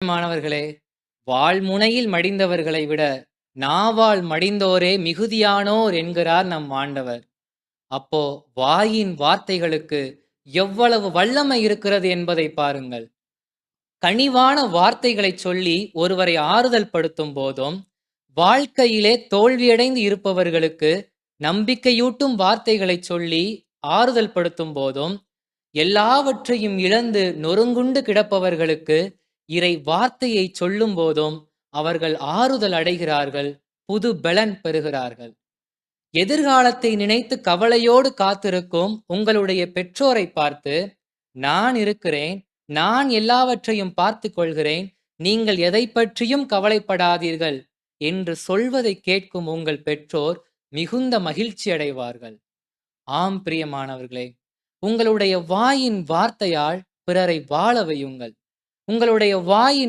பிரியமானவர்களே, வாழ்முனையில் மடிந்தவர்களை விட நாவால் மடிந்தோரே மிகுதியானோர் என்கிறார் நம் ஆண்டவர். அப்போ வாயின் வார்த்தைகளுக்கு எவ்வளவு வல்லமை இருக்கிறது என்பதை பாருங்கள். கனிவான வார்த்தைகளைச் சொல்லி ஒருவரை ஆறுதல் படுத்தும் போதும், வாழ்க்கையிலே தோல்வியடைந்து இருப்பவர்களுக்கு நம்பிக்கையூட்டும் வார்த்தைகளைச் சொல்லி ஆறுதல் படுத்தும் போதும், எல்லாவற்றையும் இழந்து நொறுங்குண்டு கிடப்பவர்களுக்கு இறை வார்த்தையை சொல்லும் போதும் அவர்கள் ஆறுதல் அடைகிறார்கள், புது பலன் பெறுகிறார்கள். எதிர்காலத்தை நினைத்து கவலையோடு காத்திருக்கும் உங்களுடைய பெற்றோரை பார்த்து, நான் இருக்கிறேன், நான் எல்லாவற்றையும் பார்த்துக் கொள்கிறேன், நீங்கள் எதை பற்றியும் கவலைப்படாதீர்கள் என்று சொல்வதை கேட்கும் உங்கள் பெற்றோர் மிகுந்த மகிழ்ச்சி அடைவார்கள். ஆம் பிரியமானவர்களே, உங்களுடைய வாயின் வார்த்தையால் பிறரை வாழ வையுங்கள். உங்களுடைய வாயின்